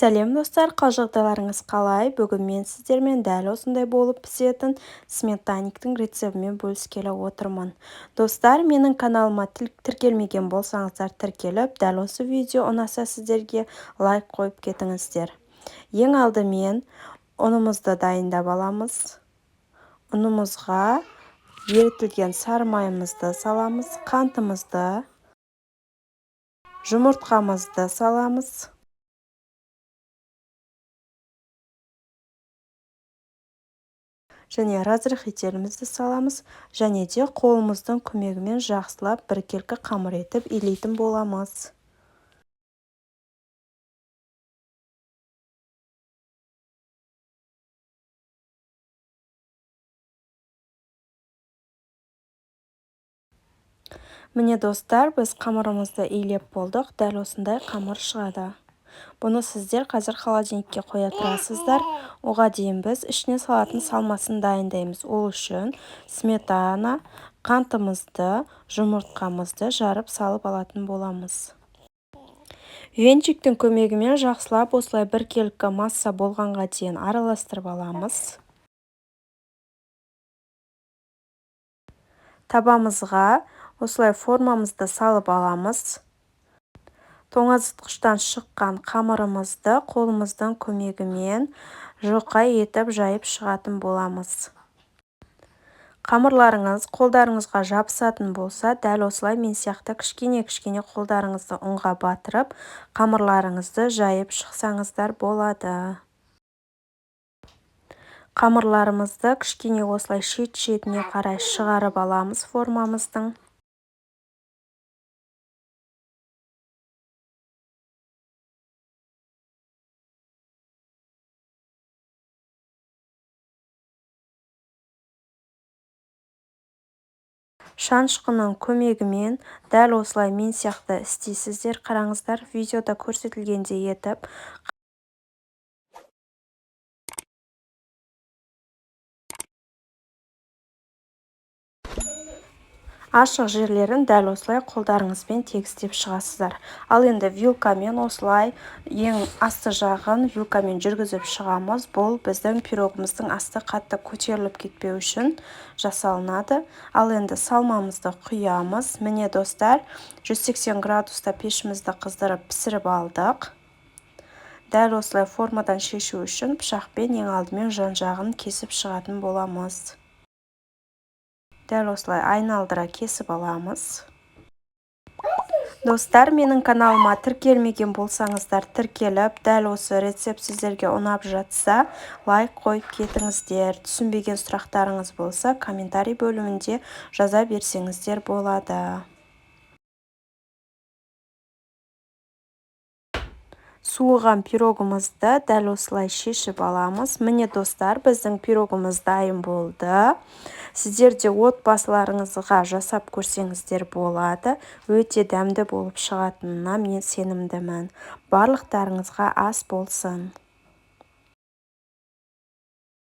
Сәлем достар, қал жағдайларыңыз қалай? Бүгін мен сіздермен дәл осындай болып пісетін сметанниктің рецебімен бөліскелі отырмын. Достар, менің каналыма тіркелмеген болсаңыздар тіркеліп, дәл осы видео ұнаса сіздерге лайк қойып кетіңіздер. Ең алдымен ұнымызды дайындап аламыз. Ұнымызға ерітілген сары майымызды саламыз, қантымызды, жұмыртқамызды саламыз. Және разрыхителімізді саламыз, және де қолымыздың көмегімен жақсылап біркелкі қамыр етіп илейтін боламыз. Міне достар, біз қамырымызды илеп болдық, дәл осындай қамыр шығады. Бұны сіздер қазір холодильникке қоя тұрасыздар. Оға дейін біз ішіне салатын салмасын дайындаймыз. Ол үшін сметана, қантымызды, жұмыртқамызды жарып салып алатын боламыз. Венчиктің көмегімен жақсылап осылай біркелкі масса болғанға дейін араластырып аламыз. Табамызға осылай формамызды салып аламыз. Тоңазытқыштан шыққан қамырымызды қолымыздың көмегімен жұқа етіп жайып шығатын боламыз. Қамырларыңыз қолдарыңызға жабысатын болса, дәл осылай мен сияқты кішкене қолдарыңызды ұнға батырып, қамырларыңызды жайып шықсаңыздар болады. Қамырларымызды кішкене осылай шет-шетіне қарай шығарып аламыз формамыздың. Шанышқының көмегімен дәл осылай мен сияқты істейсіздер. Қараңыздар, видеода көрсетілгендей етіп ашық жерлерін дәл осылай қолдарыңызбен тегістеп шығасыздар. Ал енді вилкамен осылай ең асты жағын вилкамен жүргізіп шығамыз. Бұл біздің пирогымыздың асты қатты көтеріліп кетпеу үшін жасалынады. Ал енді салмамызды құямыз. Міне достар, 180 градуста пешімізді қыздырып пісіріп алдық. Дәл осылай формадан шешу үшін пышақпен ең алдымен жан-жағын кесіп шығатын боламыз. Дәл осылай айналдыра кесіп аламыз. Достар, менің каналыма тіркелмеген болсаңыздар тіркеліп, дәл осы рецепт сіздерге ұнап жатса, лайк қойып кетіңіздер. Түсінбеген сұрақтарыңыз болса, комментарий бөлімінде жаза берсеңіздер болады. Суыған пирогымызды дәл осылай шешіп аламыз. Міне достар, біздің пирогымыз дайын болды. Сіздер де отбасыларыңызға жасап көрсеңіздер болады. Өте дәмді болып шығатынына мен сенімдімін. Барлықтарыңызға ас болсын.